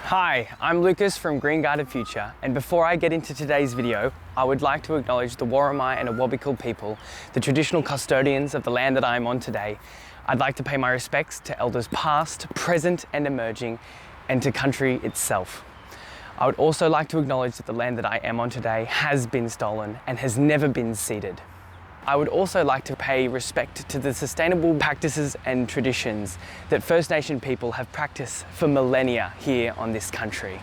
Hi, I'm Lucas from Green Garden Future, and before I get into today's video, I would like to acknowledge the Worimi and Awabakal people, the traditional custodians of the land that I am on today. I'd like to pay my respects to elders past, present and emerging, and to country itself. I would also like to acknowledge that the land that I am on today has been stolen and has never been ceded. I would also like to pay respect to the sustainable practices and traditions that First Nation people have practiced for millennia here on this country.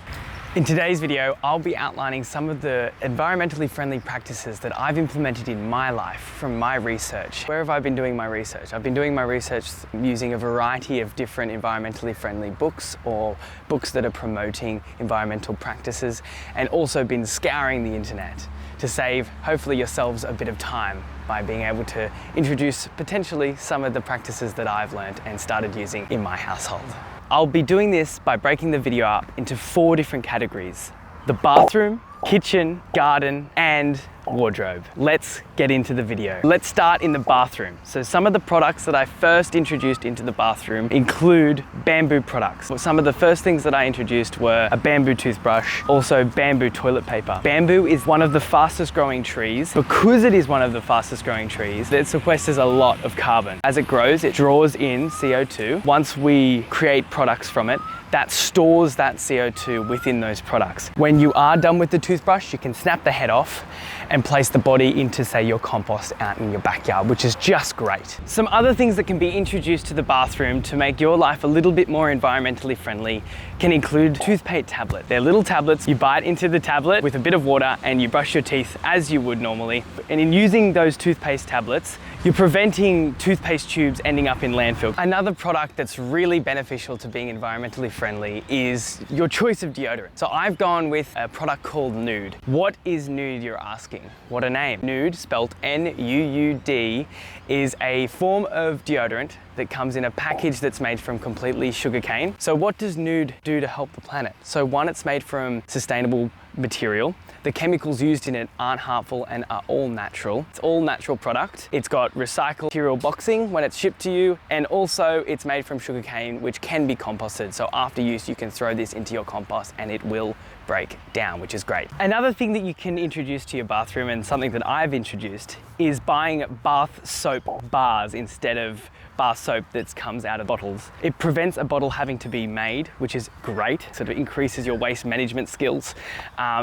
In today's video, I'll be outlining some of the environmentally friendly practices that I've implemented in my life from my research. Where have I been doing my research? I've been doing my research using a variety of different environmentally friendly books or books that are promoting environmental practices, and also been scouring the internet to save, hopefully, yourselves a bit of time by being able to introduce potentially some of the practices that I've learned and started using in my household. I'll be doing this by breaking the video up into 4 different categories: the bathroom, kitchen, garden, and wardrobe. Let's get into the video. Let's start in the bathroom. So some of the products that I first introduced into the bathroom include bamboo products. Some of the first things that I introduced were a bamboo toothbrush, also bamboo toilet paper. Bamboo is one of the fastest growing trees. Because it is one of the fastest growing trees, it sequesters a lot of carbon. As it grows, it draws in CO2. Once we create products from it, that stores that CO2 within those products. When you are done with the toothbrush, you can snap the head off and place the body into, say, your compost out in your backyard, which is just great. Some other things that can be introduced to the bathroom to make your life a little bit more environmentally friendly can include toothpaste tablet. They're little tablets. You bite into the tablet with a bit of water and you brush your teeth as you would normally. And in using those toothpaste tablets, you're preventing toothpaste tubes ending up in landfill. Another product that's really beneficial to being environmentally friendly is your choice of deodorant. So I've gone with a product called Nude. What is Nude, you're asking? What a name. Nude, spelled N-U-U-D, is a form of deodorant that comes in a package that's made from completely sugarcane. So what does Nude do to help the planet? So one, it's made from sustainable material. The chemicals used in it aren't harmful and are all natural. It's all natural product. It's got recycled material boxing when it's shipped to you, and also it's made from sugarcane, which can be composted. So after use, you can throw this into your compost and it will break down, which is great. Another thing that you can introduce to your bathroom, and something that I've introduced, is buying bath soap bars instead of bar soap that comes out of bottles. It prevents a bottle having to be made, which is great. Sort of increases your waste management skills,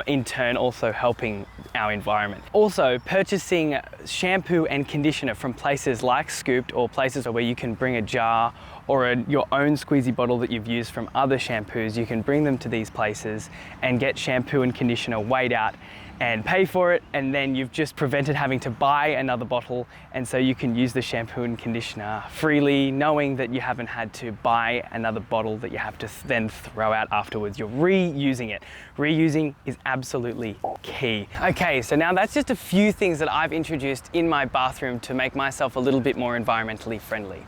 in turn also helping our environment. Also, purchasing shampoo and conditioner from places like Scooped, or places where you can bring a jar or your own squeezy bottle that you've used from other shampoos, you can bring them to these places and get shampoo and conditioner weighed out and pay for it, and then you've just prevented having to buy another bottle, and so you can use the shampoo and conditioner freely, knowing that you haven't had to buy another bottle that you have to then throw out afterwards. You're reusing it. Reusing is absolutely key. Okay, so now that's just a few things that I've introduced in my bathroom to make myself a little bit more environmentally friendly.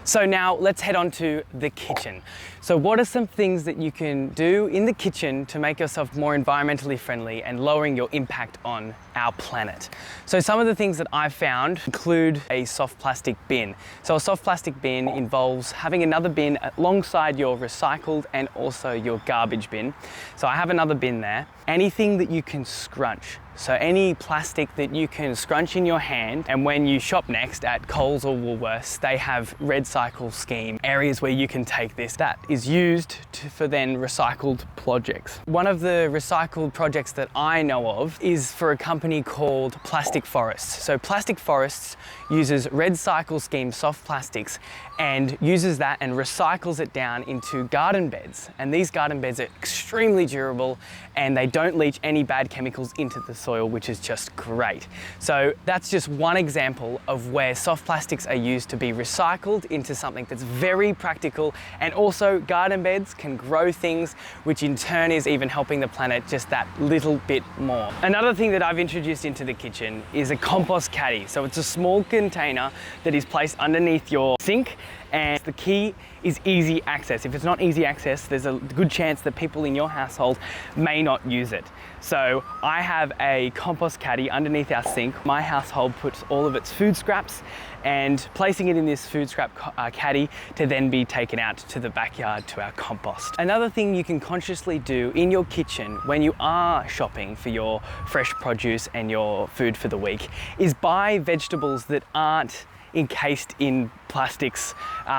So now let's head on to the kitchen. So what are some things that you can do in the kitchen to make yourself more environmentally friendly and lowering your impact on our planet? So some of the things that I've found include a soft plastic bin. So a soft plastic bin involves having another bin alongside your recycled and also your garbage bin. So I have another bin there. Anything that you can scrunch. So any plastic that you can scrunch in your hand, and when you shop next at Coles or Woolworths, they have RedCycle scheme, areas where you can take this. That is used for then recycled projects. One of the recycled projects that I know of is for a company called Plastic Forests. So Plastic Forests uses RedCycle scheme soft plastics and uses that and recycles it down into garden beds. And these garden beds are extremely durable and they don't leach any bad chemicals into the soil, which is just great. So that's just one example of where soft plastics are used to be recycled into something that's very practical, and also garden beds can grow things, which in turn is even helping the planet just that little bit more. Another thing that I've introduced into the kitchen is a compost caddy. So it's a small container that is placed underneath your sink, And the key is easy access. If it's not easy access, there's a good chance that people in your household may not use it. So I have a compost caddy underneath our sink. My household puts all of its food scraps and placing it in this food scrap caddy to then be taken out to the backyard to our compost. Another thing you can consciously do in your kitchen when you are shopping for your fresh produce and your food for the week is buy vegetables that aren't encased in plastics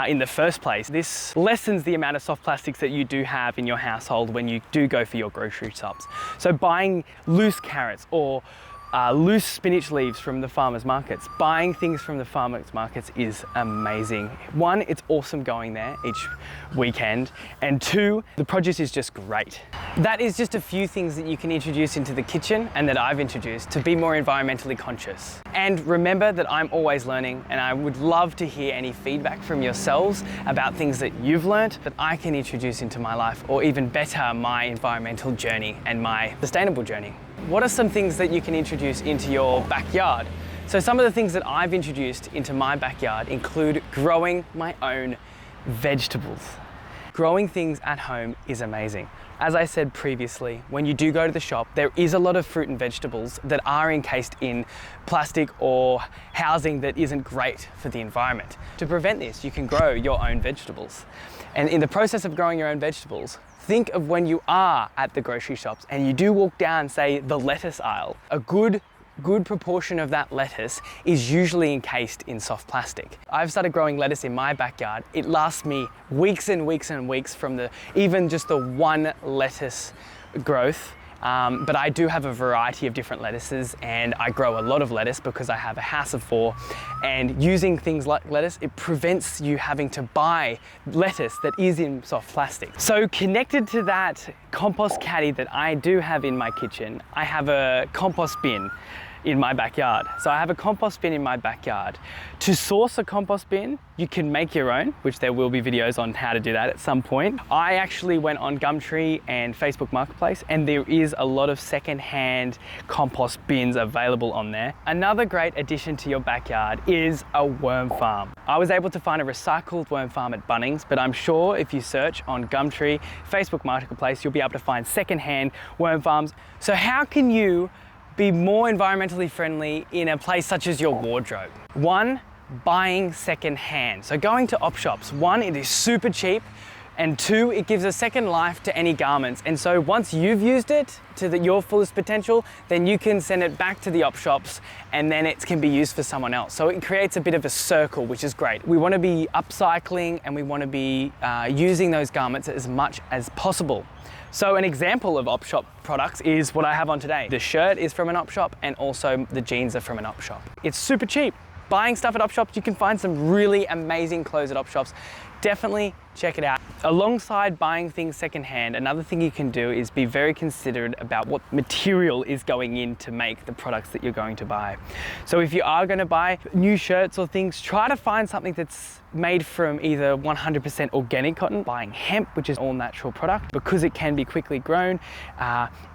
in the first place. This lessens the amount of soft plastics that you do have in your household when you do go for your grocery shops. So buying loose carrots or loose spinach leaves from the farmers markets. Buying things from the farmers markets is amazing. One, it's awesome going there each weekend, and two, the produce is just great. That is just a few things that you can introduce into the kitchen and that I've introduced to be more environmentally conscious. And remember that I'm always learning, and I would love to hear any feedback from yourselves about things that you've learned that I can introduce into my life, or even better my environmental journey and my sustainable journey. What are some things that you can introduce into your backyard? So some of the things that I've introduced into my backyard include growing my own vegetables. Growing things at home is amazing. As I said previously, when you do go to the shop, there is a lot of fruit and vegetables that are encased in plastic or housing that isn't great for the environment. To prevent this, you can grow your own vegetables. And in the process of growing your own vegetables, think of when you are at the grocery shops and you do walk down, say, the lettuce aisle. A good proportion of that lettuce is usually encased in soft plastic. I've started growing lettuce in my backyard. It lasts me weeks and weeks and weeks from even just the one lettuce growth. But I do have a variety of different lettuces, and I grow a lot of lettuce because I have a house of 4, and using things like lettuce, it prevents you having to buy lettuce that is in soft plastic. So connected to that compost caddy that I do have in my kitchen, I have a compost bin in my backyard. So I have a compost bin in my backyard. To source a compost bin, you can make your own, which there will be videos on how to do that at some point. I actually went on Gumtree and Facebook Marketplace, and there is a lot of secondhand compost bins available on there. Another great addition to your backyard is a worm farm. I was able to find a recycled worm farm at Bunnings, but I'm sure if you search on Gumtree, Facebook Marketplace, you'll be able to find secondhand worm farms. So how can you be more environmentally friendly in a place such as your wardrobe? One, buying secondhand. So going to op shops. One, it is super cheap, and two, it gives a second life to any garments. And so once you've used it to your fullest potential, then you can send it back to the op shops, and then it can be used for someone else. So it creates a bit of a circle, which is great. We want to be upcycling, and we want to be using those garments as much as possible. So an example of op shop products is what I have on today. The shirt is from an op shop, and also the jeans are from an op shop. It's super cheap. Buying stuff at op shops, you can find some really amazing clothes at op shops. Definitely check it out. Alongside buying things secondhand, another thing you can do is be very considerate about what material is going in to make the products that you're going to buy. So if you are going to buy new shirts or things, try to find something that's made from either 100% organic cotton. Buying hemp, which is all natural product, because it can be quickly grown,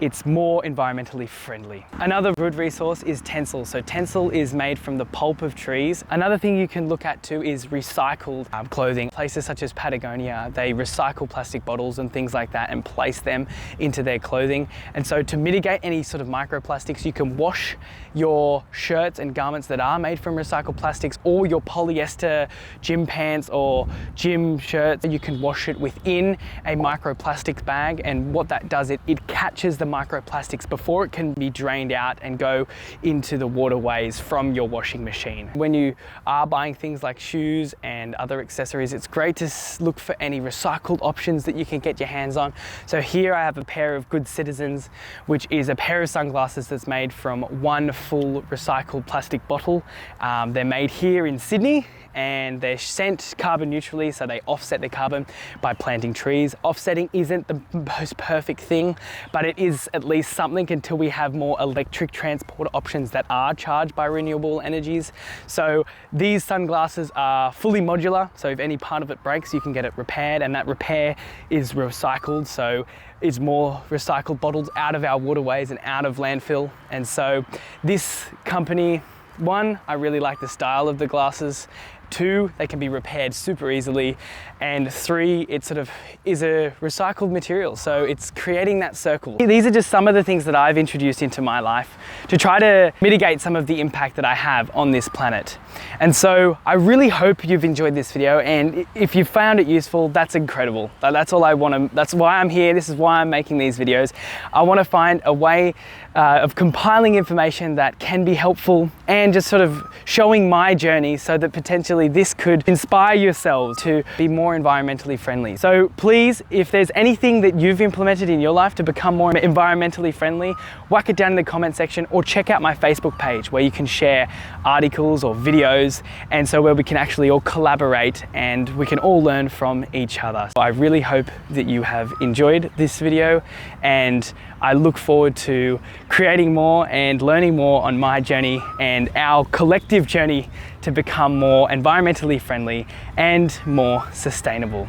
it's more environmentally friendly. Another good resource is Tencel. So Tencel is made from the pulp of trees. Another thing you can look at too is recycled clothing. Places such as Patagonia, they recycle plastic bottles and things like that and place them into their clothing. And so to mitigate any sort of microplastics, you can wash your shirts and garments that are made from recycled plastics, or your polyester gym pants or gym shirts. You can wash it within a microplastics bag, and what that does, it catches the microplastics before it can be drained out and go into the waterways from your washing machine. When you are buying things like shoes and other accessories, it's great to look for any recycled options that you can get your hands on. So here I have a pair of Good Citizens, which is a pair of sunglasses that's made from one full recycled plastic bottle. They're made here in Sydney, and they're sent carbon neutrally, so they offset the carbon by planting trees. Offsetting isn't the most perfect thing, but it is at least something until we have more electric transport options that are charged by renewable energies. So these sunglasses are fully modular, so if any part of it breaks, you can get it repaired, and that repair is recycled, so it's more recycled bottles out of our waterways and out of landfill. And so this company, one, I really like the style of the glasses. 2, they can be repaired super easily, and 3, it sort of is a recycled material, so it's creating that circle. These are just some of the things that I've introduced into my life to try to mitigate some of the impact that I have on this planet. And so I really hope you've enjoyed this video, and if you found it useful, that's incredible. That's all I want to, that's why I'm here, this is why I'm making these videos. I want to find a way of compiling information that can be helpful and just sort of showing my journey so that potentially this could inspire yourselves to be more environmentally friendly. So please, if there's anything that you've implemented in your life to become more environmentally friendly, whack it down in the comment section, or check out my Facebook page where you can share articles or videos, and so where we can actually all collaborate and we can all learn from each other. So I really hope that you have enjoyed this video, and I look forward to creating more and learning more on my journey and our collective journey to become more environmentally friendly and more sustainable.